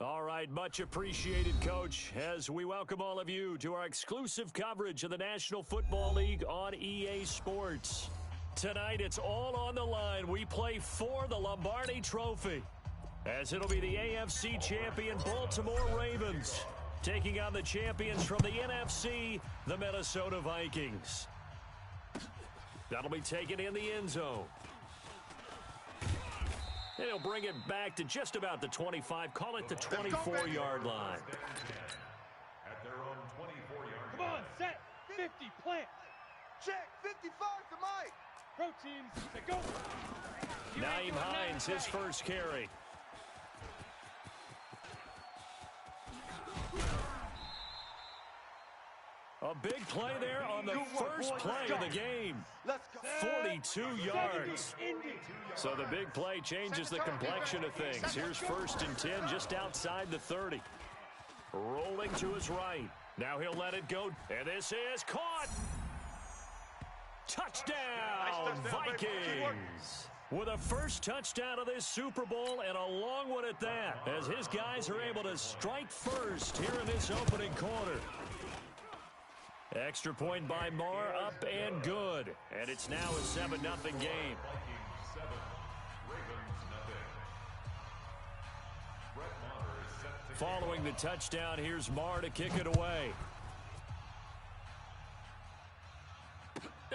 All right, much appreciated, Coach, as we welcome all of you to our exclusive coverage of the National Football League on EA Sports. Tonight, it's all on the line. We play for the Lombardi Trophy, as it'll be the AFC champion Baltimore Ravens taking on the champions from the NFC, the Minnesota Vikings. That'll be taken in the end zone. And he'll bring it back to just about the 25, call it the 24-yard line. At their own 24-yard Come on, set, 50, plant. Check, 55 to Mike. Pro teams, to go. Naeem Hines, his first carry. A big play there on the first play of the game. 42 yards. So the big play changes the complexion of things. Here's 1st and 10 just outside the 30. Rolling to his right. Now he'll let it go. And this is caught. Touchdown, Vikings. With a first touchdown of this Super Bowl and a long one at that, as his guys are able to strike first here in this opening quarter. Extra point by Marr, up and good. And it's now a 7-0 game. Following the touchdown, here's Marr to kick it away.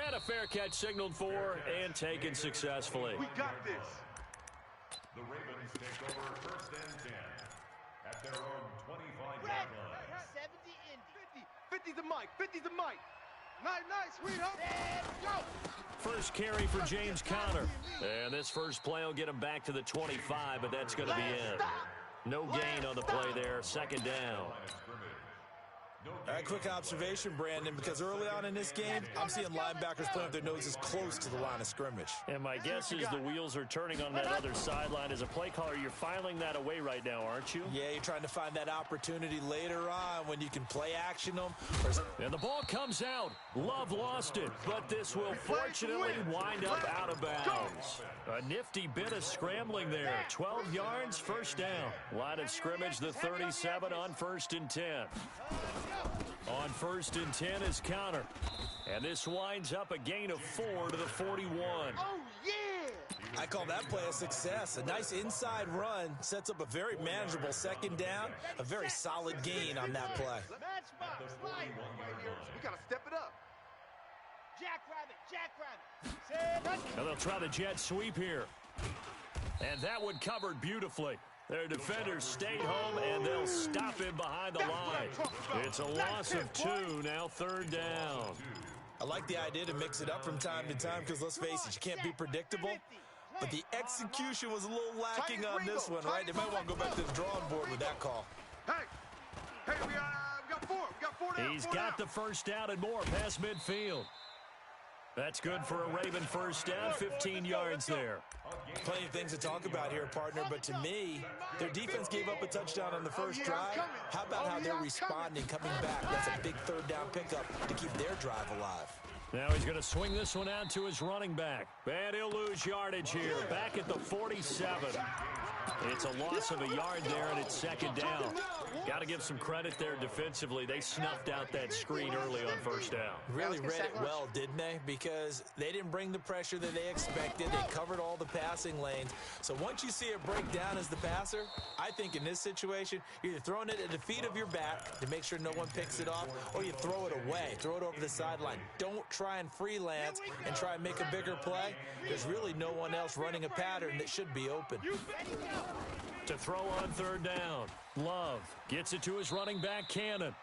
And a fair catch signaled for and taken successfully. We got this. The Ravens take over 1st and 10 at their own 25-yard line. 70 Indy. 50 to Mike. 50 to Mike. Nice, sweetheart. Let's go. First carry for James Conner. And this first play will get him back to the 25, but that's going to be it. No gain on the play there. 2nd down. All right, quick observation, Brandon, because early on in this game, I'm seeing linebackers putting their noses close to the line of scrimmage. And my guess is the wheels are turning on that other sideline. As a play caller, you're filing that away right now, aren't you? Yeah, you're trying to find that opportunity later on when you can play action them. And the ball comes out. Love lost it, but this will fortunately wind up out of bounds. A nifty bit of scrambling there. 12 yards, 1st down. Line of scrimmage, the 37 on 1st and 10. On 1st and 10 is Conner. And this winds up a gain of 4 to the 41. Oh, yeah. I call that play a success. A nice inside run sets up a very manageable 2nd down. A very solid gain on that play. We got to step it up. Jackrabbit. And they'll try the jet sweep here. And that one covered beautifully. Their defenders stayed home, and they'll stop him behind the line. It's a loss of 2, now 3rd down. I like the idea to mix it up from time to time because, let's face it, you can't be predictable. But the execution was a little lacking on this one, right? They might want to go back to the drawing board with that call. Hey, we got 4. We got 4 down. He's got the 1st down and more past midfield. That's good for a Raven 1st down, 15 yards there. Plenty of things to talk about here, partner, but to me, their defense gave up a touchdown on the first drive. How about how they're responding, coming back? That's a big 3rd down pickup to keep their drive alive. Now he's going to swing this one out to his running back. And he'll lose yardage here, back at the 47. It's a loss of a yard there, and it's 2nd down. Got to give some credit there defensively. They snuffed out that screen early on 1st down. Really read it well, didn't they? Because they didn't bring the pressure that they expected. They covered all the passing lanes. So once you see it break down as the passer, I think in this situation, you're either throwing it at the feet of your back to make sure no one picks it off, or you throw it away. Throw it over the sideline. Don't try and freelance and try and make a bigger play. There's really no one else running a pattern that should be open. To throw on 3rd down, Love gets it to his running back, Cannon.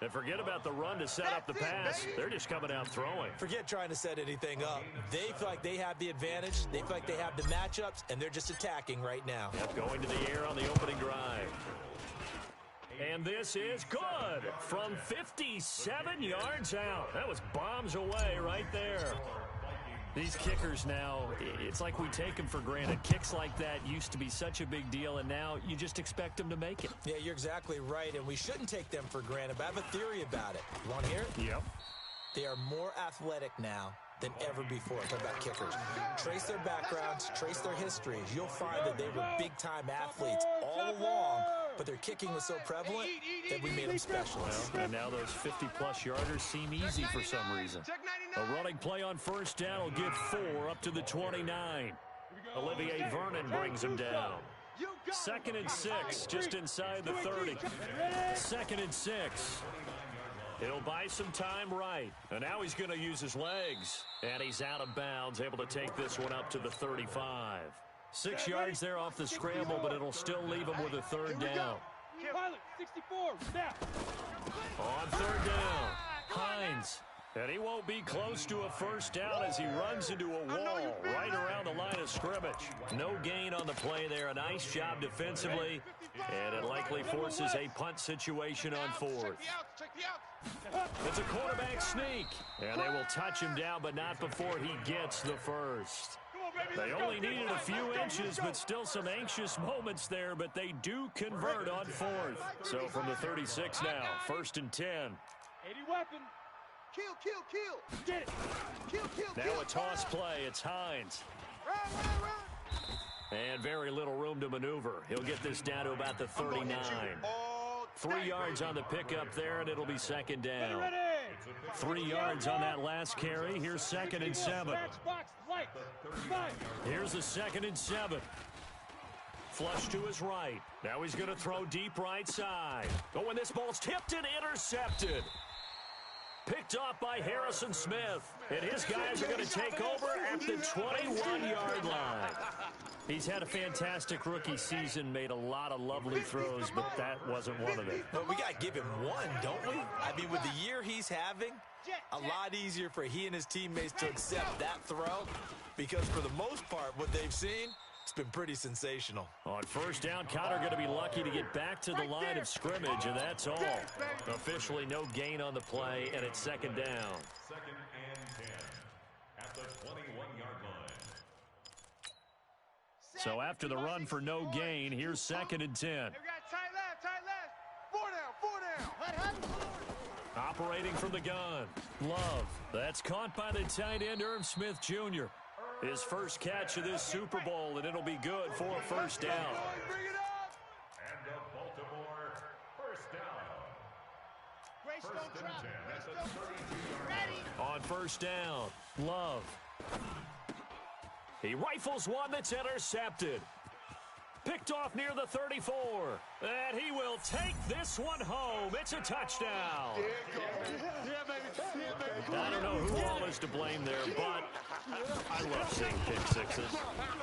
And forget about the run to set up the pass. They're just coming out throwing. Forget trying to set anything up. They feel like they have the advantage. They feel like they have the matchups, and they're just attacking right now. Yep, going to the air on the opening drive. And this is good from 57 yards out. That was bombs away right there. These kickers now, it's like we take them for granted. Kicks like that used to be such a big deal, and now you just expect them to make it. Yeah, you're exactly right, and we shouldn't take them for granted, but I have a theory about it. You want to hear it? Yep. They are more athletic now than ever before. Talk about kickers. Trace their backgrounds, trace their histories. You'll find that they were big-time athletes all along, but their kicking was so prevalent that we made them specialists. Well, and now those 50-plus yarders seem easy for some reason. A running play on first down will get 4 up to the 29. Olivier Vernon brings him down. 2nd and 6, just inside the 30. 2nd and 6. He'll buy some time right. And now he's going to use his legs. And he's out of bounds, able to take this one up to the 35. 6 yards there off the scramble, but it'll still leave him with a 3rd down. Pilot, 64, snap. On 3rd down, Hines. And he won't be close to a 1st down as he runs into a wall right around the line of scrimmage. No gain on the play there. A nice job defensively. And it likely forces a punt situation on 4th. It's a quarterback sneak. And they will touch him down, but not before he gets the 1st. They only needed a few inches, but still some anxious moments there, but they do convert on 4th. So from the 36 now, 1st and 10. 80 weapon. Kill. Get it. Kill. Now a toss play. It's Hines. Run. And very little room to maneuver. He'll get this down to about the 39. 3 yards on the pickup there, and it'll be 2nd down. 3 yards on that last carry. Here's 2nd and 7. Here's the 2nd and 7. Flush to his right. Now he's going to throw deep right side. Oh, and this ball's tipped and intercepted. Picked off by Harrison Smith. And his guys are going to take over at the 21-yard line. He's had a fantastic rookie season, made a lot of lovely throws, but that wasn't one of them. But we got to give him one, don't we? I mean, with the year he's having, a lot easier for he and his teammates to accept that throw because for the most part, what they've seen, it's been pretty sensational. On 1st down, Connor going to be lucky to get back to the line of scrimmage, and that's all. Officially no gain on the play, and it's 2nd down. 2nd and 10 at the 21-yard line. So after the run for no gain, here's 2nd and 10. They got tight left. 4 down. Operating from the gun. Love. That's caught by the tight end, Irv Smith Jr. His first catch of this Super Bowl, and it'll be good for a 1st down. Bring it up. And the Baltimore 1st down. 1st and 10 at the 32-yard line. On 1st down, Love. He rifles one that's intercepted. Picked off near the 34. And he will take this one home. It's a touchdown. Yeah, baby. I don't know who all is to blame there, but I love seeing pick sixes.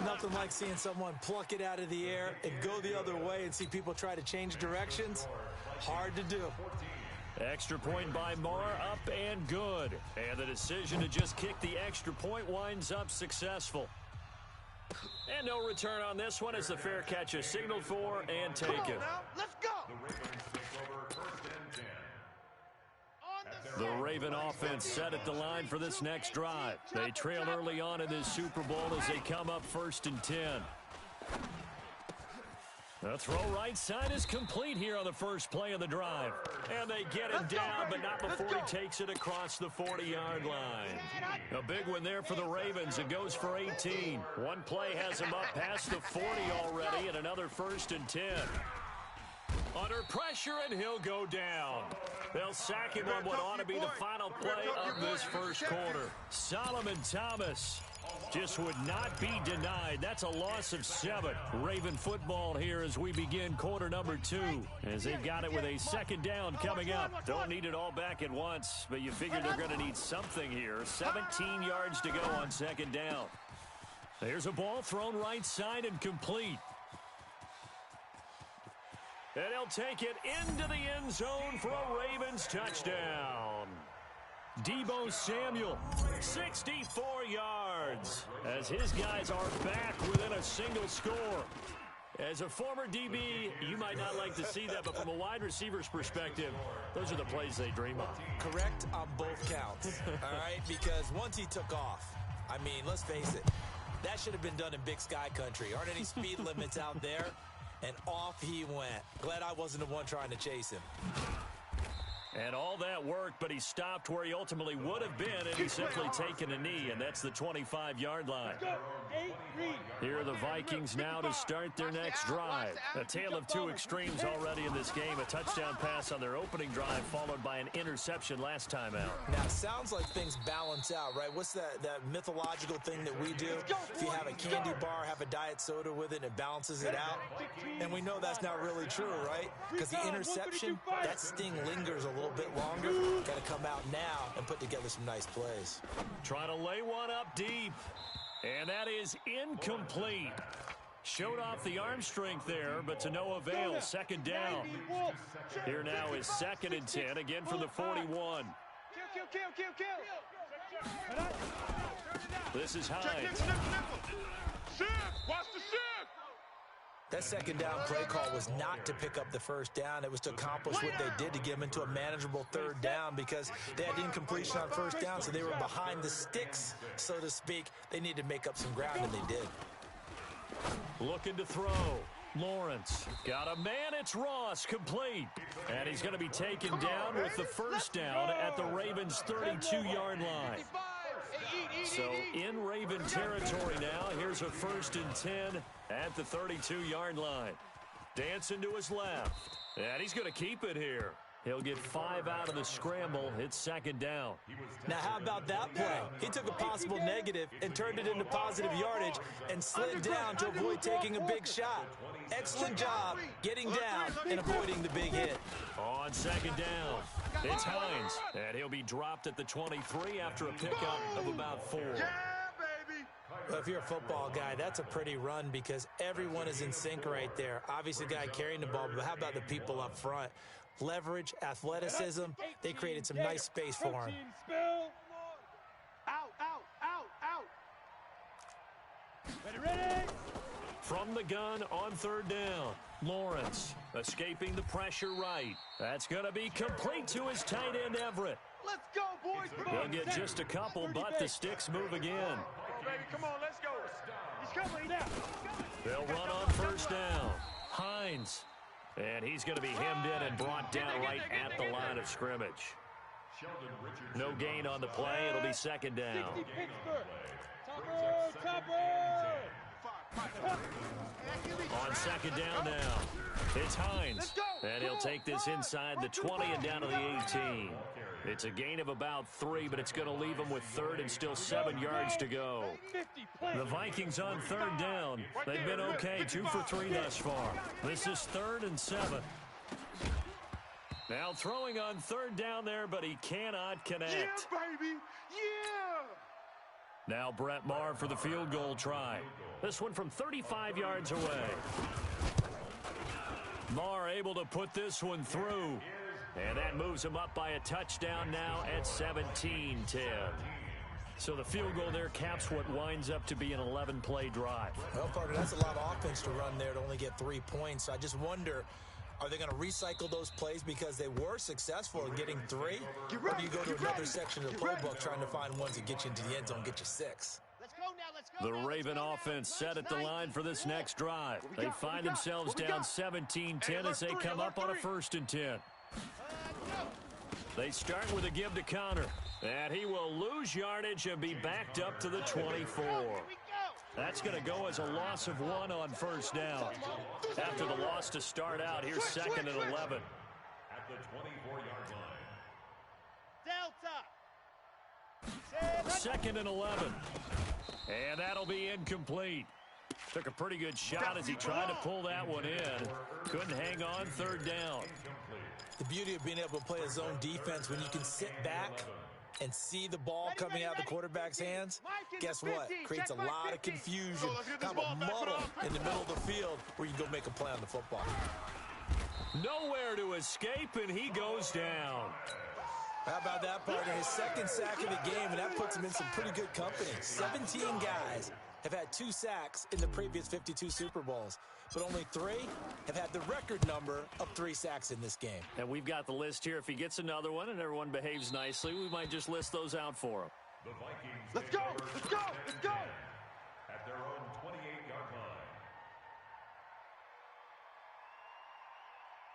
Nothing like seeing someone pluck it out of the air and go the other way and see people try to change directions. Hard to do. Extra point by Marr, up and good. And the decision to just kick the extra point winds up successful. And no return on this one as the fair catch is signaled for and taken. Let's go. The Ravens take over 1st and 10. The Raven offense set at the line for this next drive. They trail early on in this Super Bowl as they come up 1st and 10. The throw right side is complete here on the first play of the drive. And they get him down, but not before he takes it across the 40-yard line. A big one there for the Ravens. It goes for 18. One play has him up past the 40 already, and another 1st and 10. Under pressure, and he'll go down. They'll sack him on what ought to be the final play of this first quarter. Solomon Thomas just would not be denied. That's a loss of 7. Raven football here as we begin quarter number 2. As they've got it with a 2nd down coming up. Don't need it all back at once, but you figure they're going to need something here. 17 yards to go on 2nd down. There's a ball thrown right side and complete. And he'll take it into the end zone for a Ravens touchdown. Deebo Samuel, 64 yards, as his guys are back within a single score. As a former DB, you might not like to see that, but from a wide receiver's perspective, those are the plays they dream of. Correct on both counts, all right? Because once he took off, I mean, let's face it, that should have been done in Big Sky country. Aren't any speed limits out there? And off he went. Glad I wasn't the one trying to chase him. And all that work, but he stopped where he ultimately would have been, and he's simply taken a knee, and that's the 25-yard line. Here are the Vikings now to start their next drive. A tale of two extremes already in this game. A touchdown pass on their opening drive, followed by an interception last time out. Now, it sounds like things balance out, right? What's that mythological thing that we do? If you have a candy bar, have a diet soda with it, and it balances it out. And we know that's not really true, right? Because the interception, that sting lingers a little bit longer. Got to come out now and put together some nice plays. Trying to lay one up deep. And that is incomplete. Showed off the arm strength there, but to no avail. Second down. Here now is 2nd and 10, again from the 41. This is Hines. Watch the shift. That second down play call was not to pick up the first down. It was to accomplish what they did to get them into a manageable third down because they had incompletion on first down, so they were behind the sticks, so to speak. They needed to make up some ground, and they did. Looking to throw. Lawrence. Got a man. It's Ross. Complete. And he's going to be taken down with the first down at the Ravens' 32-yard line. So in Raven territory now. Here's a 1st and 10 at the 32-yard line. Dancing to his left. And he's going to keep it here. He'll get 5 out of the scramble. It's 2nd down. Now, how about that play? He took a possible negative and turned it into positive yardage and slid down to avoid taking a big shot. Excellent job getting down and avoiding the big hit. On 2nd down, it's Hines. And he'll be dropped at the 23 after a pickup of about 4. Well, if you're a football guy, that's a pretty run because everyone is in sync right there. Obviously, the guy carrying the ball, but how about the people up front? Leverage, athleticism, they created some nice space for him. Out. Ready. From the gun on 3rd down, Lawrence escaping the pressure right. That's going to be complete to his tight end, Everett. Let's go, boys. He'll get just a couple, but the sticks move again. Baby, come on, let's go. He's coming. They'll run on 1st down. Hines. And he's going to be hemmed in and brought down right at the line of scrimmage. No gain on the play. It'll be 2nd down. On 2nd down now, it's Hines. And he'll take this inside the 20 and down to the 18. It's a gain of about 3, but it's going to leave him with 3rd and still 7 yards to go. The Vikings on 3rd down. They've been okay, 2 for 3 thus far. This is 3rd and 7. Now throwing on 3rd down there, but he cannot connect. Yeah, baby. Yeah. Now Brett Maher for the field goal try. This one from 35 yards away. Maher able to put this one through. And that moves him up by a touchdown now at 17-10. So the field goal there caps what winds up to be an 11-play drive. Well, partner, that's a lot of offense to run there to only get 3 points. So I just wonder, are they going to recycle those plays because they were successful in getting 3? Or do you go to another section of the playbook trying to find ones that get you into the end zone, get you 6? The Raven offense set at the line for this next drive. They find themselves down 17-10 as they come up on a 1st and 10. They start with a give to Connor. And he will lose yardage and be backed up to the 24. That's going to go as a loss of 1 on 1st down. After the loss to start out, here's 2nd and 11. At the 24-yard line. 2nd and 11. And that'll be incomplete. Took a pretty good shot as he tried to pull that one in. Couldn't hang on 3rd down. The beauty of being able to play a zone defense when you can sit back and see the ball coming out of the quarterback's hands, guess what? Creates a lot of confusion, kind of a muddle in the middle of the field where you can go make a play on the football. Nowhere to escape, and he goes down. How about that, partner? His 2nd sack of the game, and that puts him in some pretty good company. 17 guys have had 2 sacks in the previous 52 Super Bowls, but only 3 have had the record number of 3 sacks in this game. And we've got the list here. If he gets another one and everyone behaves nicely, we might just list those out for him. The Vikings. Let's go. At their own 28-yard line.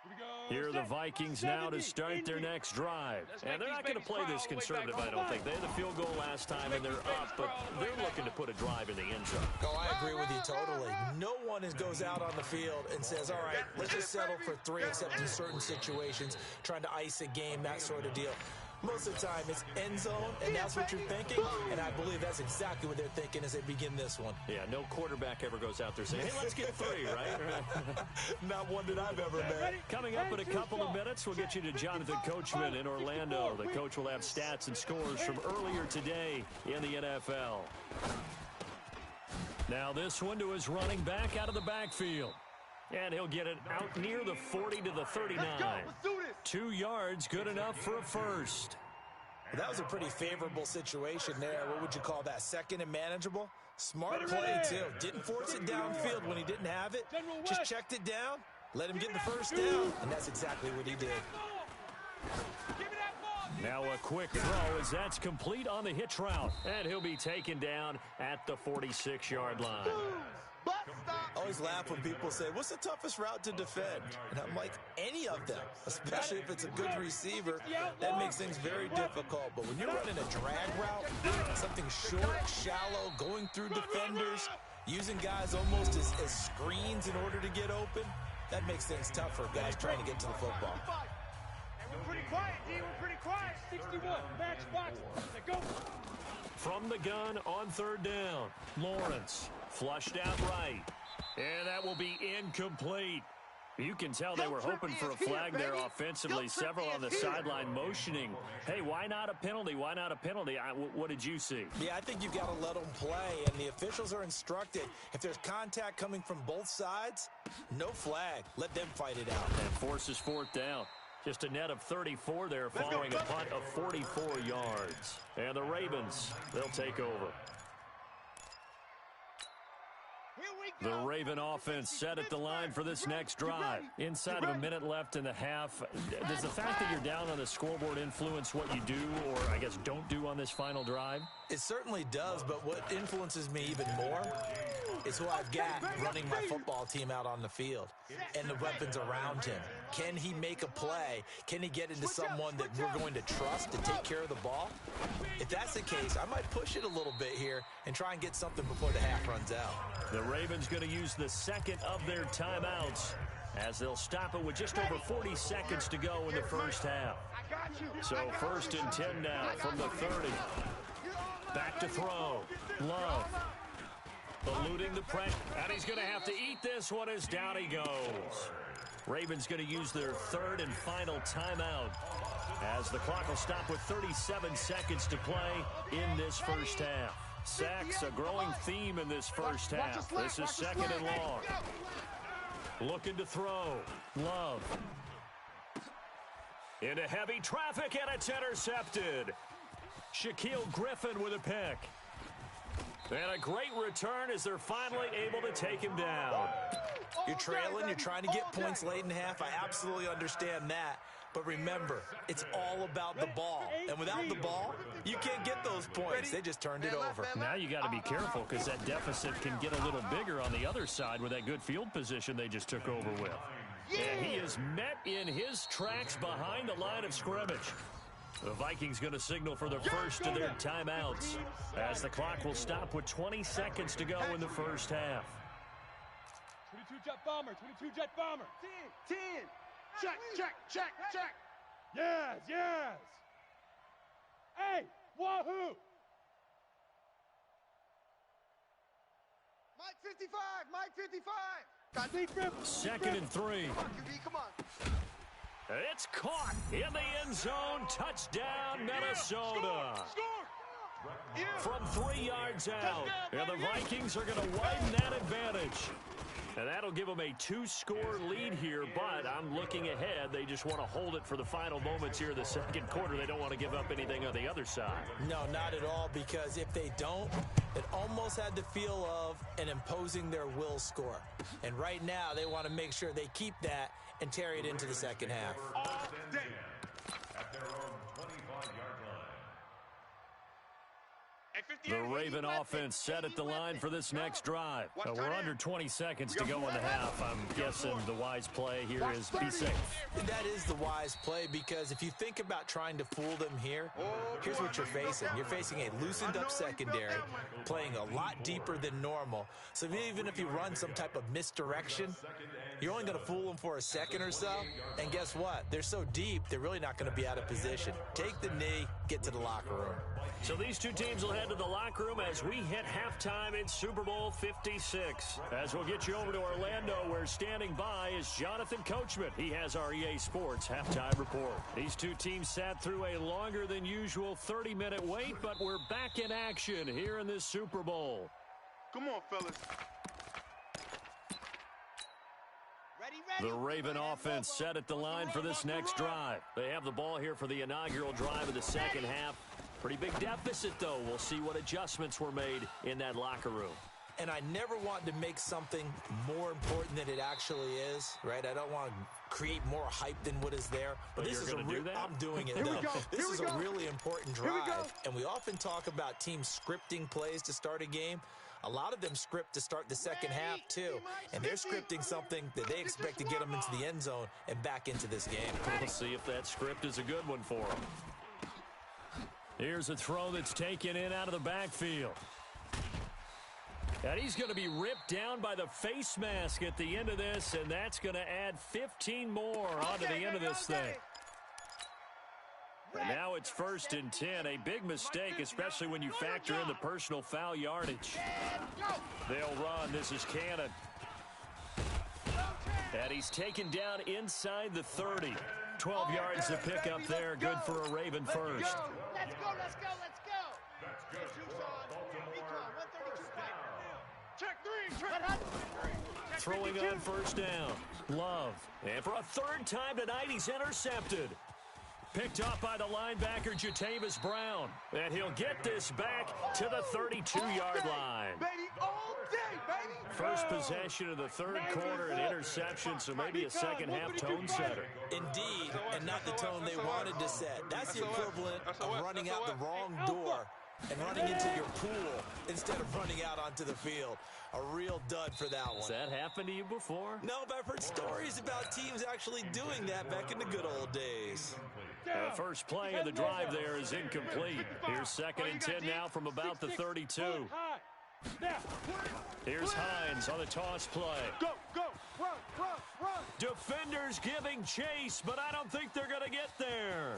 Here we go. Here are the Vikings now to start their next drive. And they're not going to play this conservative, I don't think. They had the field goal last time, and they're up, but they're looking to put a drive in the end zone. Oh, I agree with you totally. No one goes out on the field and says, all right, let's just settle for 3, except in certain situations, trying to ice a game, that sort of deal. Most of the time, it's end zone, and that's what you're thinking, and I believe that's exactly what they're thinking as they begin this one. Yeah, no quarterback ever goes out there saying, hey, let's get 3, right? Not one that I've ever met. Coming up in a couple of minutes, we'll get you to Jonathan Coachman in Orlando. The coach will have stats and scores from earlier today in the NFL. Now this one to his running back out of the backfield. And he'll get it out near the 40 to the 39. 2 yards, good enough for a first. Well, that was a pretty favorable situation there. What would you call that? Second and manageable? Smart play, too. Didn't force it downfield when he didn't have it. Just checked it down, let him get the first down, and that's exactly what he did. Now a quick throw as that's complete on the hitch route. And he'll be taken down at the 46-yard line. I always laugh when people say, what's the toughest route to defend? And I'm like, any of them, especially if it's a good receiver. That makes things very difficult. But when you're running a drag route, something short, shallow, going through defenders, using guys almost as screens in order to get open, that makes things tough for guys trying to get to the football. We're pretty quiet, D. We're pretty quiet. 61, match box. Go. From the gun on third down, Lawrence flushed out right. And that will be incomplete. You can tell they were hoping for a flag there offensively. Several on the sideline motioning. Hey, why not a penalty? Why not a penalty? What did you see? Yeah, I think you've got to let them play, and the officials are instructed. If there's contact coming from both sides, no flag. Let them fight it out. And forces fourth down. Just a net of 34 there following a punt of 44 yards. And the Ravens, they'll take over. The Raven offense set at the line for this next drive. Inside of a minute left in the half, does the fact that you're down on the scoreboard influence what you do or, I guess, don't do on this final drive? It certainly does, but what influences me even more is who I've got running my football team out on the field and the weapons around him. Can he make a play? Can he get into someone that we're going to trust to take care of the ball? If that's the case, I might push it a little bit here and try and get something before the half runs out. The Ravens going to use the second of their timeouts as they'll stop it with just over 40 seconds to go in the first half. So 1st and 10 now from the 30. Back to throw. Love. Eluding the pressure. And he's going to have to eat this one as down he goes. Ravens going to use their third and final timeout as the clock will stop with 37 seconds to play in this first half. Sacks, a growing theme in this first half. This is second and long. Looking to throw. Love. Into heavy traffic, and it's intercepted. Shaquille Griffin with a pick. And a great return as they're finally able to take him down. You're trailing, you're trying to get points late in the half. I absolutely understand that. But remember, it's all about the ball. And without the ball, you can't get those points. They just turned it over. Now you got to be careful because that deficit can get a little bigger on the other side with that good field position they just took over with. And he is met in his tracks behind the line of scrimmage. The Vikings going to signal for the first of their timeouts as the clock will stop with 20 seconds to go in the first half. 22 jet bomber, 22 jet bomber. 10. Check. Yes. Hey, wahoo! Mike 55. Second and 3. Come on. It's caught in the end zone. Touchdown, Minnesota. From 3 yards out. And the Vikings are going to widen that advantage. And that'll give them a 2-score lead here, but I'm looking ahead. They just want to hold it for the final moments here in the second quarter. They don't want to give up anything on the other side. No, not at all, because if they don't, it almost had the feel of an imposing their will score. And right now, they want to make sure they keep that and carry it into the second half. At their own 25-yard line. Hey, The Raven offense set at the line for this next drive. We're under 20 seconds to go in the half. I'm guessing the wise play here is be safe. That is the wise play, because if you think about trying to fool them here, here's what you're facing. You're facing a loosened up secondary, playing a lot deeper than normal. So even if you run some type of misdirection, you're only going to fool them for a second or so. And guess what? They're so deep, they're really not going to be out of position. Take the knee, get to the locker room. So these two teams will head to the locker room as we hit halftime in Super Bowl 56. As we'll get you over to Orlando, where standing by is Jonathan Coachman. He has our EA Sports halftime report. These two teams sat through a longer than usual 30-minute wait, but we're back in action here in this Super Bowl. Come on, fellas. The Raven offense set at the line for this next drive. They have the ball here for the inaugural drive of the second half. Pretty big deficit, though. We'll see what adjustments were made in that locker room. And I never want to make something more important than it actually is, right? I don't want to create more hype than what is there. But this is I'm doing it, though. This is a really important drive. And we often talk about teams scripting plays to start a game. A lot of them script to start the second half, too. And they're scripting something that they expect to get them into the end zone and back into this game. We'll see if that script is a good one for them. Here's a throw that's taken in out of the backfield. And he's going to be ripped down by the face mask at the end of this, and that's going to add 15 more onto the end of this thing. And now it's 1st and 10. A big mistake, especially when you factor in the personal foul yardage. They'll run. This is Cannon. And he's taken down inside the 30. 12 yards to pick up there. Good for a Raven first. Let's go, let's go, let's go. Check 3. Throwing on first down. Love. And for a third time tonight, he's intercepted. Picked off by the linebacker, Jatavis Brown. And he'll get this back to the 32-yard line. Baby, all day, baby. First possession of the third quarter, an interception, so maybe a second-half tone setter. Indeed, and not the tone they wanted to set. That's the equivalent of running out the wrong door and running into your pool instead of running out onto the field. A real dud for that one. Has that happened to you before? No, but I've heard stories about teams actually doing that back in the good old days. The first play of the drive there is incomplete. Here's 2nd and 10 now from about the 32. Here's Hines on the toss play. Go, run. Defenders giving chase, but I don't think they're going to get there.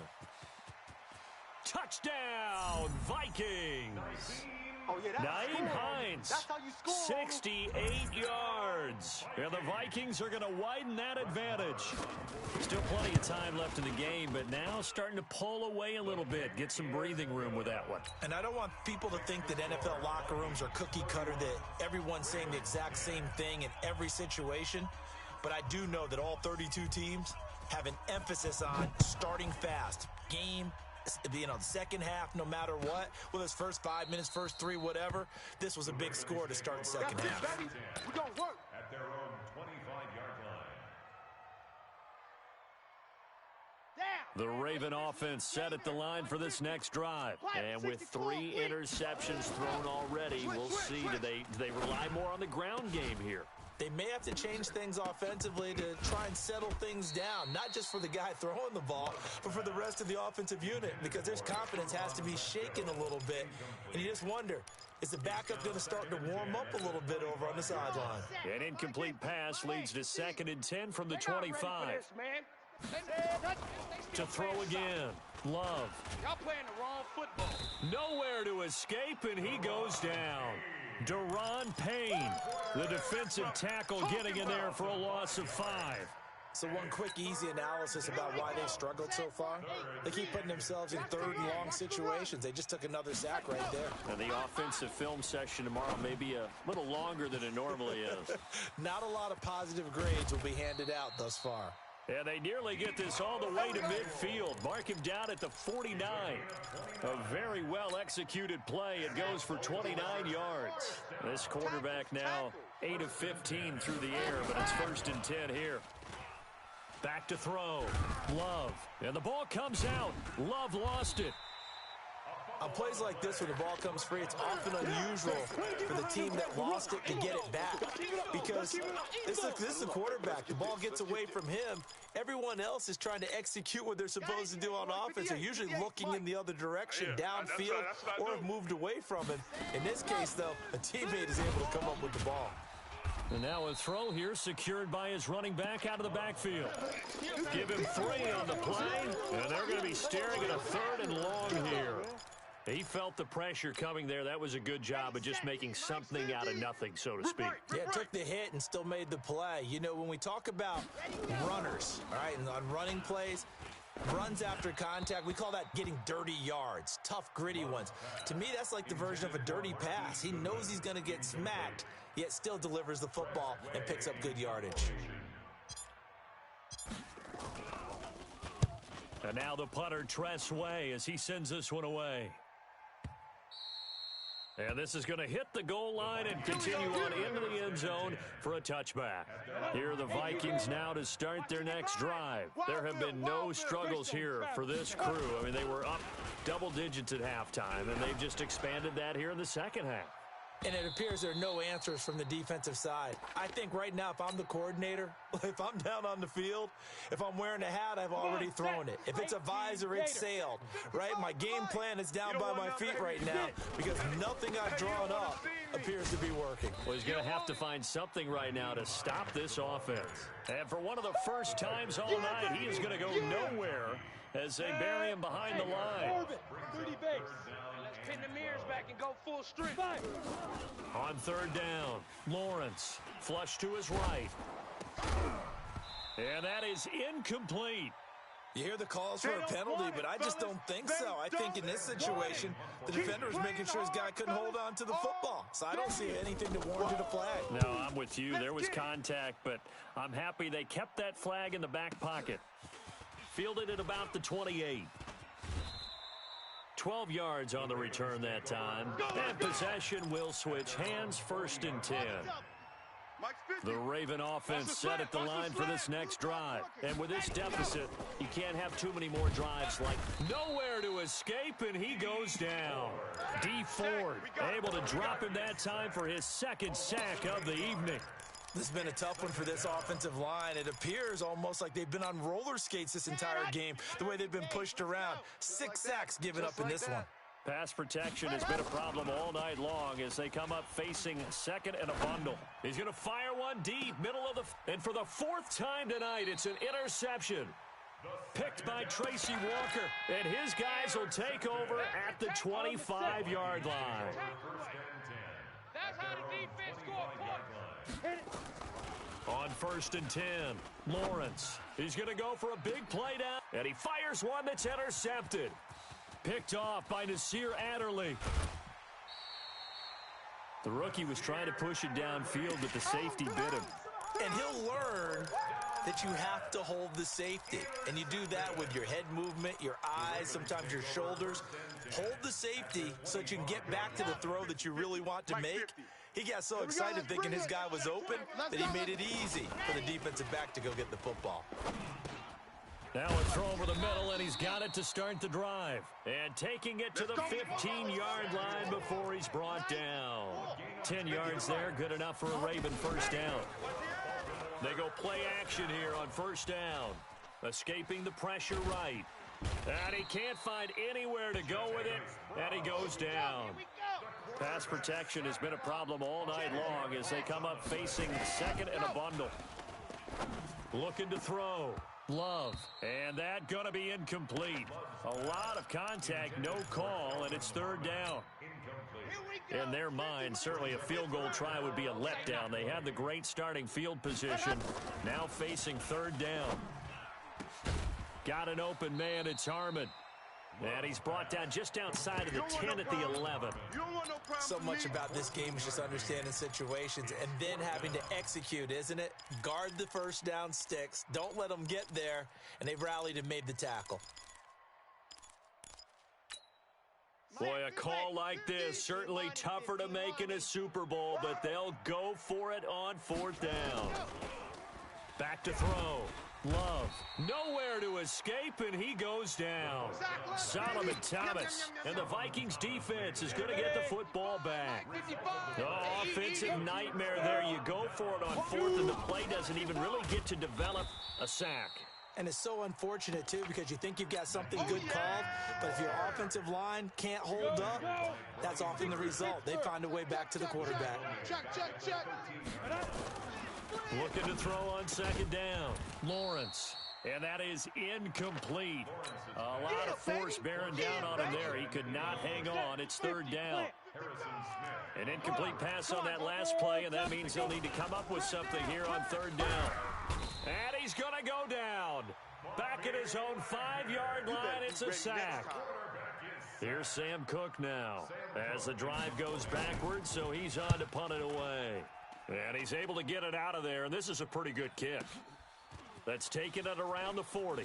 Touchdown, Vikings. Oh, yeah, Naeem Hines, that's how you score. 68 yards. And the Vikings are going to widen that advantage. Still plenty of time left in the game, but now starting to pull away a little bit. Get some breathing room with that one. And I don't want people to think that NFL locker rooms are cookie cutter, that everyone's saying the exact same thing in every situation. But I do know that all 32 teams have an emphasis on starting fast. Game, the second half, no matter what, whether it's first 5 minutes, first 3, whatever, this was a big score to start the second half. We're going to work. At their own 25-yard line. The Raven offense set at the line for this next drive. And with 3 interceptions thrown already, we'll see, do they rely more on the ground game here? They may have to change things offensively to try and settle things down, not just for the guy throwing the ball, but for the rest of the offensive unit, because their confidence has to be shaken a little bit. And you just wonder, is the backup going to start to warm up a little bit over on the sideline? An incomplete pass leads to 2nd and 10 from the 25. To throw again. Love. Y'all playing the wrong football. Nowhere to escape, and he goes down. Deron Payne, the defensive tackle, getting in there for a loss of 5. So one quick, easy analysis about why they've struggled so far. They keep putting themselves in 3rd and long situations. They just took another sack right there. And the offensive film session tomorrow may be a little longer than it normally is. Not a lot of positive grades will be handed out thus far. And they nearly get this all the way to midfield. Mark him down at the 49. A very well-executed play. It goes for 29 yards. This quarterback now 8 of 15 through the air, but it's 1st and 10 here. Back to throw. Love. And the ball comes out. Love lost it. A On plays like this where the ball comes free, it's often unusual for the team that lost it to get it back. Because this is the quarterback. The ball gets away from him. Everyone else is trying to execute what they're supposed to do on offense. They're usually looking in the other direction, downfield, or have moved away from him. In this case, though, a teammate is able to come up with the ball. And now a throw here secured by his running back out of the backfield. Give him 3 on the play, and they're going to be staring at a 3rd and long here. He felt the pressure coming there. That was a good job of just making something out of nothing, so to speak. Yeah, took the hit and still made the play. You know, when we talk about runners, all right, and on running plays, runs after contact, we call that getting dirty yards, tough, gritty ones. To me, that's like the version of a dirty pass. He knows he's going to get smacked, yet still delivers the football and picks up good yardage. And now the punter, Tress Way, as he sends this one away. And this is going to hit the goal line and continue on into the end zone for a touchback. Here are the Vikings now to start their next drive. There have been no struggles here for this crew. I mean, they were up double digits at halftime, and they've just expanded that here in the second half. And it appears there are no answers from the defensive side. I think right now, if I'm the coordinator, if I'm down on the field, if I'm wearing a hat, I've already thrown it. If it's a visor, it's sailed, right? My game plan is down by my feet right now because nothing I've drawn up appears to be working. Well, he's going to have to find something right now to stop this offense. And for one of the first times all night, he is going to go nowhere as they bury him behind the line. 30 base. Pin the mirrors back and go full strength. On 3rd down, Lawrence, flush to his right. And that is incomplete. You hear the calls for a penalty, but I just don't think so. I think in this situation, the defender was making sure his guy couldn't hold on to the football. So I don't see anything to warrant a flag. No, I'm with you. There was contact, but I'm happy they kept that flag in the back pocket. Fielded at about the 28. 12 yards on the return that time. And possession will switch hands, 1st and 10. The Raven offense set at the line for this next drive. And with this deficit, you can't have too many more drives like nowhere to escape, and he goes down. D. Ford able to drop him that time for his 2nd sack of the evening. This has been a tough one for this offensive line. It appears almost like they've been on roller skates this entire game, the way they've been pushed around. 6 sacks given up in this one. Pass protection has been a problem all night long as they come up facing 2nd and a bundle. He's going to fire one deep, middle of the... And for the 4th time tonight, it's an interception. Picked by Tracy Walker. And his guys will take over at the 25-yard line. That's how the defense score points. On 1st and 10, Lawrence. He's going to go for a big play down, and he fires one that's intercepted. Picked off by Nasir Adderley. The rookie was trying to push it downfield, but the safety bit him. And he'll learn that you have to hold the safety. And you do that with your head movement, your eyes, sometimes your shoulders. Hold the safety so that you can get back to the throw that you really want to make. He got so excited thinking his guy was open that he made it easy for the defensive back to go get the football. Now a throw over the middle, and he's got it to start the drive. And taking it to the 15-yard line before he's brought down. 10 yards there, good enough for a Raven 1st down. They go play action here on 1st down. Escaping the pressure right. And he can't find anywhere to go with it, and he goes down. Pass protection has been a problem all night long as they come up facing 2nd and a bundle. Looking to throw. Love. And that going to be incomplete. A lot of contact, no call, and it's 3rd down. In their mind, certainly a field goal try would be a letdown. They had the great starting field position. Now facing 3rd down. Got an open man, it's Harmon. And he's brought down just outside of the 10 at the 11. So much about this game is just understanding situations and then having to execute, isn't it? Guard the 1st down sticks. Don't let them get there. And they've rallied and made the tackle. Boy, a call like this, certainly tougher to make in a Super Bowl, but they'll go for it on 4th down. Back to throw. Love, nowhere to escape, and he goes down. Solomon Thomas, and the Vikings defense is going to get the football back. Oh, offensive nightmare there. You go for it on fourth, and the play doesn't even really get to develop a sack. And it's so unfortunate, too, because you think you've got something good called, but if your offensive line can't hold up, that's often the result. They find a way back to the quarterback. Looking to throw on second down. Lawrence. And that is incomplete. A lot of force bearing down on him there. He could not hang on. It's third down. An incomplete pass on that last play, and that means he'll need to come up with something here on third down. And he's going to go down. Back at his own 5-yard line, it's a sack. Here's Sam Cook now as the drive goes backwards, so he's on to punt it away. And he's able to get it out of there, and this is a pretty good kick. That's taking it around the 40.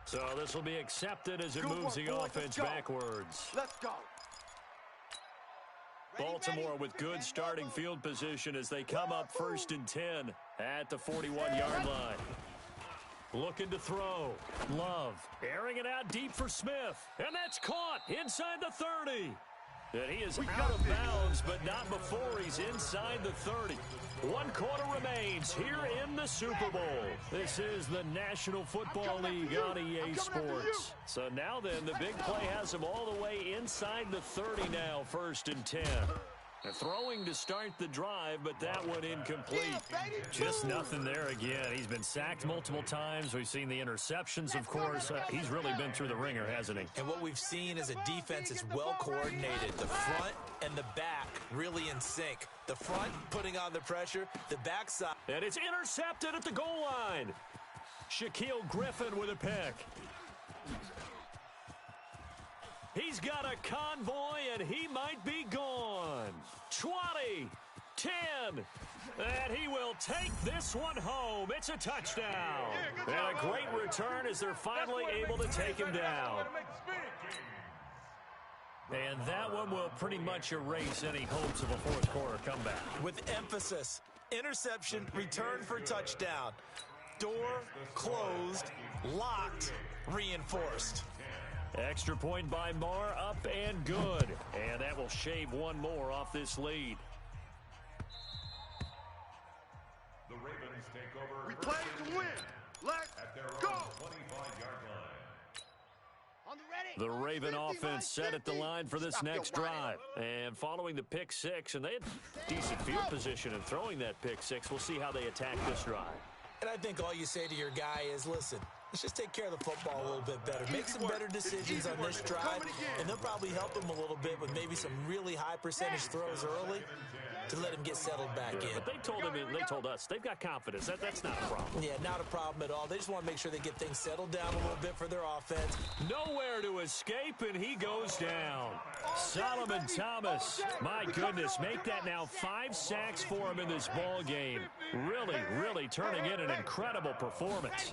So this will be accepted as it moves the offense backwards. Let's go. Baltimore with good starting field position as they come up 1st and 10 at the 41-yard line. Looking to throw. Love airing it out deep for Smith. And that's caught inside the 30. And he is out of bounds, but not before he's inside the 30. 1 quarter remains here in the Super Bowl. This is the National Football League on EA Sports. So now then, the big play has him all the way inside the 30 now, 1st and 10. They're throwing to start the drive, but that one incomplete. Just nothing there again. He's been sacked multiple times. We've seen the interceptions, of course. He's really been through the ringer, hasn't he? And what we've seen is a defense that's well coordinated. The front and the back really in sync. The front putting on the pressure, the backside. And it's intercepted at the goal line. Shaquille Griffin with a pick. He's got a convoy, and he might be gone. 20, 10, and he will take this one home. It's a touchdown. And a great return as they're finally able to take him down. And that one will pretty much erase any hopes of a fourth quarter comeback. With emphasis, interception, return for touchdown. Door closed, locked, reinforced. Extra point by Marr, up and good. And that will shave one more off this lead. The Ravens take over. We play to win. Let's go. 25-yard line. The Raven offense set at the line for this next drive. And following the pick six, and they had decent field position in throwing that pick six. We'll see how they attack this drive. And I think all you say to your guy is, listen, let's just take care of the football a little bit better. Make some better decisions on this drive, and they'll probably help him a little bit with maybe some really high percentage throws early to let him get settled back in. But they told us they've got confidence. That's not a problem. Yeah, not a problem at all. They just want to make sure they get things settled down a little bit for their offense. Nowhere to escape, and he goes down. Solomon Thomas, my goodness, make that now 5 sacks for him in this ball game. Really turning in an incredible performance.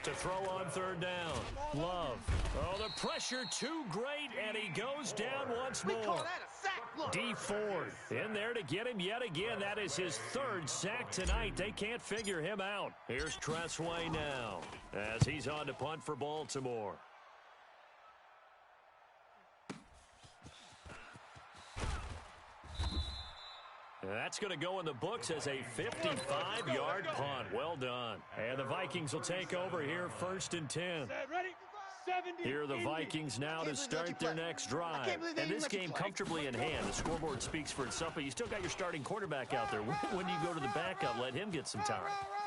To throw on third down. Love. Oh, the pressure too great, and he goes down once more. D Ford in there to get him yet again. That is his 3rd sack tonight. They can't figure him out. Here's Tressway now as he's on to punt for Baltimore. That's going to go in the books as a 55-yard punt. Well done. And the Vikings will take over here 1st and 10. Here are the Vikings now to start their next drive. And this game comfortably in hand. The scoreboard speaks for itself, but you still got your starting quarterback out there. When do you go to the backup? Let him get some time.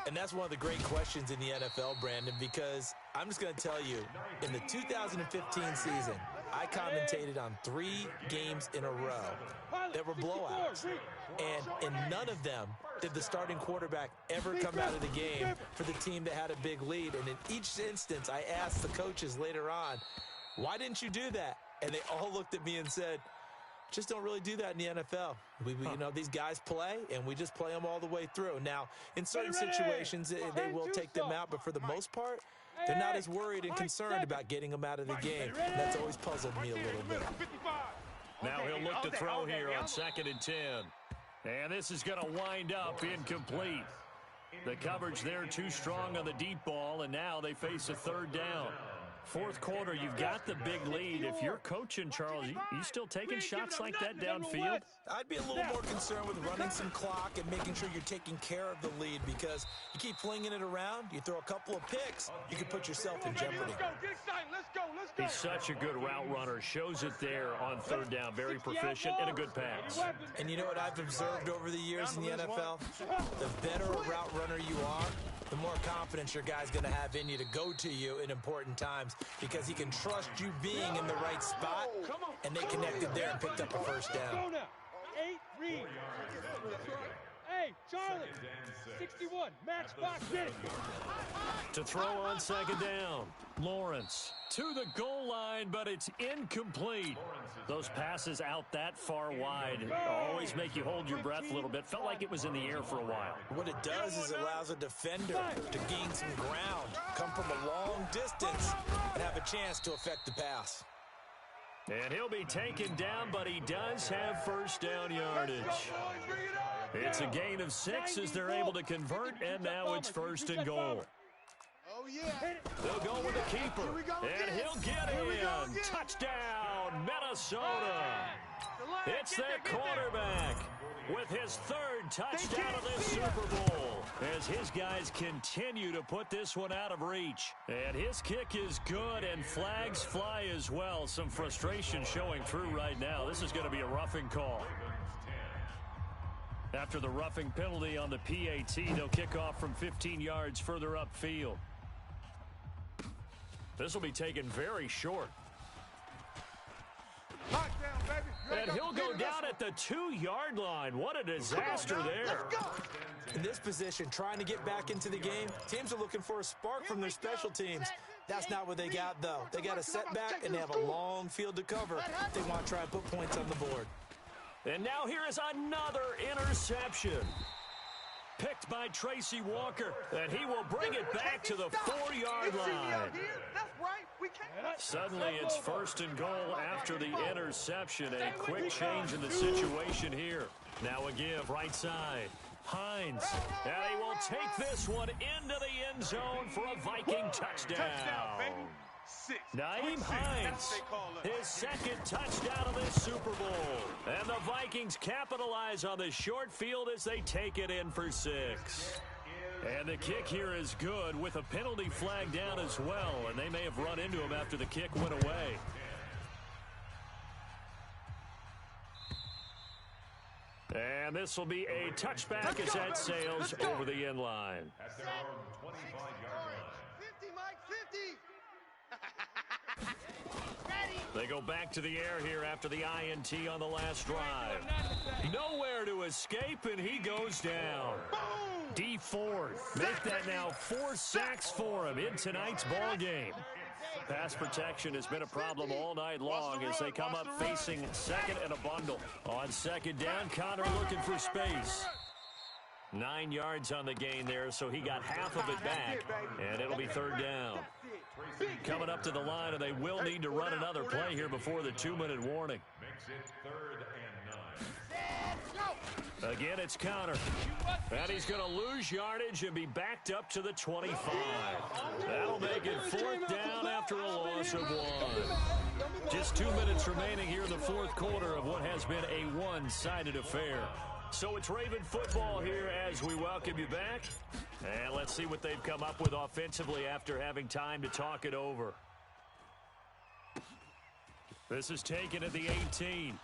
And that's one of the great questions in the NFL, Brandon, because I'm just going to tell you, in the 2015 season, I commentated on 3 games in a row that were blowouts. And in none of them did the starting quarterback ever come out of the game for the team that had a big lead. And in each instance, I asked the coaches later on, why didn't you do that? And they all looked at me and said, just don't really do that in the NFL. You know, these guys play, and we just play them all the way through. Now, in certain situations, they will take them out, but for the most part, they're not as worried and concerned about getting them out of the game. And that's always puzzled me a little bit. Now he'll look to throw here on 2nd and 10. And this is going to wind up incomplete. The coverage there too strong on the deep ball, and now they face a third down. Fourth quarter, you've got the big lead. If you're coaching, Charles, you still taking shots like that downfield? I'd be a little more concerned with running some clock and making sure you're taking care of the lead, because you keep flinging it around, you throw a couple of picks, you can put yourself in jeopardy. Let's go. Get excited. Let's go. Let's go. He's such a good route runner. Shows it there on third down. Very proficient and a good pass. And you know what I've observed over the years in the NFL? The better a route runner you are, the more confidence your guy's going to have in you to go to you in important times, because he can trust you being in the right spot, and they connected there and picked up a first down. Go now. 8, read. Hey, Charlie. 61, match box, get it. To throw on second down, Lawrence to the goal line, but it's incomplete. Those passes out that far wide always make you hold your breath a little bit. Felt like it was in the air for a while. What it does is it allows a defender to gain some ground, come from a long distance, and have a chance to affect the pass. And he'll be taken down, but he does have first down yardage. It's a gain of 6 as they're able to convert, and now it's first and goal. Oh, yeah. They'll go with the keeper, and he'll get in. Touchdown, Minnesota. It's their quarterback with his third touchdown of this Super Bowl, as his guys continue to put this one out of reach. And his kick is good, and flags fly as well. Some frustration showing through right now. This is going to be a roughing call. After the roughing penalty on the PAT, they'll kick off from 15 yards further upfield. This will be taken very short. And he'll go down at the 2-yard line. What a disaster there. In this position, trying to get back into the game, teams are looking for a spark from their special teams. That's not what they got, though. They got a setback, and they have a long field to cover. They want to try and put points on the board. And now here is another interception. Picked by Tracy Walker, and he will bring it back to the 4-yard line. Suddenly it's first and goal after the interception. A quick change in the situation here. Now a give right side. Hines, and he will take this one into the end zone for a Viking touchdown. Naeem Hines, his second touchdown of this Super Bowl. And the Vikings capitalize on the short field as they take it in for 6. And the kick here is good with a penalty flag down as well. And they may have run into him after the kick went away. And this will be a touchback as that sails over the end line. At their own 25-yard line. 50, Mike, 50. They go back to the air here after the INT on the last drive. Nowhere to escape, and he goes down. D Ford, make that now 4 sacks for him in tonight's ball game. Pass protection has been a problem all night long as they come up facing second and a bundle. On second down, Connor looking for space. 9 yards on the gain there, so he got half of it back, and it'll be third down. Coming up to the line, and they will need to run another play here before the 2-minute warning. Makes it 3rd and 9. Again, it's Connor. And he's going to lose yardage and be backed up to the 25. That'll make it 4th down after a loss of 1. Just 2 minutes remaining here in the fourth quarter of what has been a one-sided affair. So it's Raven football here as we welcome you back. And let's see what they've come up with offensively after having time to talk it over. This is taken at the 18.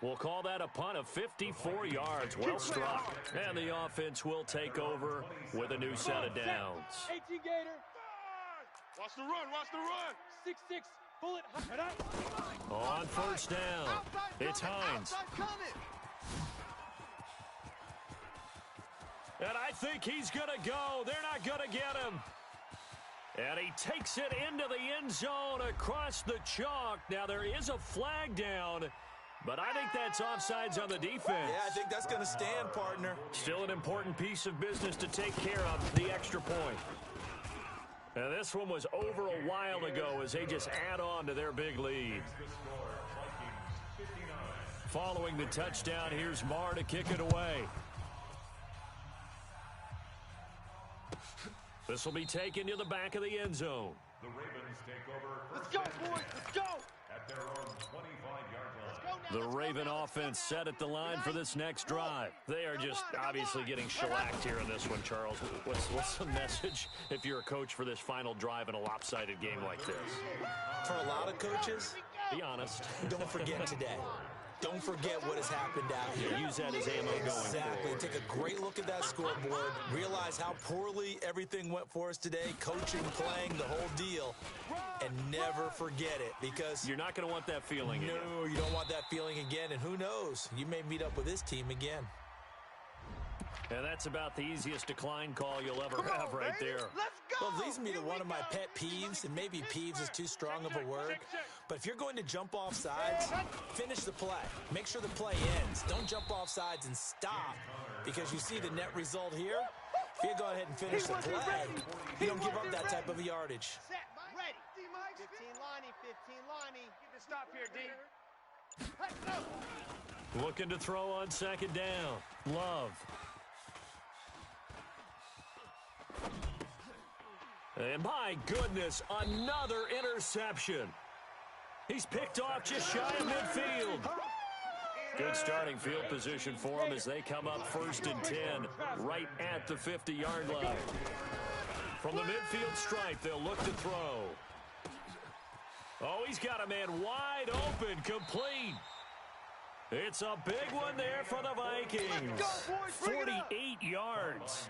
We'll call that a punt of 54 yards. Well struck. And the offense will take over with a new set of downs. 18 Gator. Watch the run, watch the run. 6-6, bullet. On first down, it's Hines. And I think he's going to go. They're not going to get him. And he takes it into the end zone across the chalk. Now, there is a flag down, but I think that's offsides on the defense. Yeah, I think that's going to stand, partner. Still an important piece of business to take care of, the extra point. And this one was over a while ago as they just add on to their big lead. Following the touchdown, here's Marr to kick it away. This will be taken to the back of the end zone. The Ravens take over. Let's go, boys. Let's go. At their own 25-yard line. The Raven offense set at the line for this next drive. They are just obviously getting shellacked here in this one, Charles. What's the message if you're a coach for this final drive in a lopsided game like this? For a lot of coaches, Be honest. don't forget today. Don't forget what has happened out here. Use that as ammo going Exactly. forward. Take a great look at that scoreboard. Realize how poorly everything went for us today. Coaching, playing, the whole deal. And never forget it, because You're not going to want that feeling again. no, you don't want that feeling again. And who knows? You may meet up with this team again. And that's about the easiest decline call you'll ever have right there. Let's go. Well, it leads me to one of my pet peeves, and maybe peeves is too strong of a word, but if you're going to jump off sides, finish the play. Make sure the play ends. Don't jump off sides and stop, because you see the net result here. If you go ahead and finish the play, you don't give up that type of yardage. Set, ready. 15 lining, 15 lining. Get the stop here, D. Let's go. Looking to throw on second down. Love. And my goodness, another interception. He's picked off just shy of midfield. Good starting field position for him as they come up 1st and 10, right at the 50-yard line. From the midfield stripe, they'll look to throw. Oh, he's got a man wide open, complete. It's a big one there for the Vikings. 48 yards.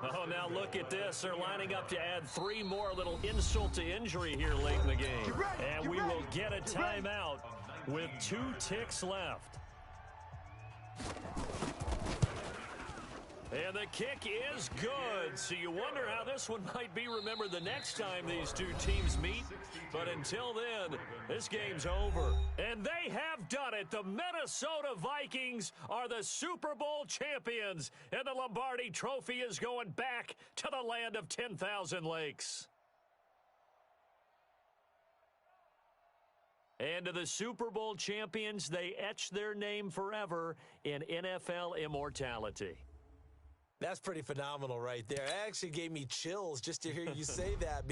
Oh, now look at this. They're lining up to add 3 more, little insult to injury here late in the game. And we will get a timeout with 2 ticks left. And the kick is good. So you wonder how this one might be remembered the next time these two teams meet. But until then, this game's over. And they have done it. The Minnesota Vikings are the Super Bowl champions. And the Lombardi Trophy is going back to the land of 10,000 lakes. And to the Super Bowl champions, they etch their name forever in NFL immortality. That's pretty phenomenal right there. It actually gave me chills just to hear you say that.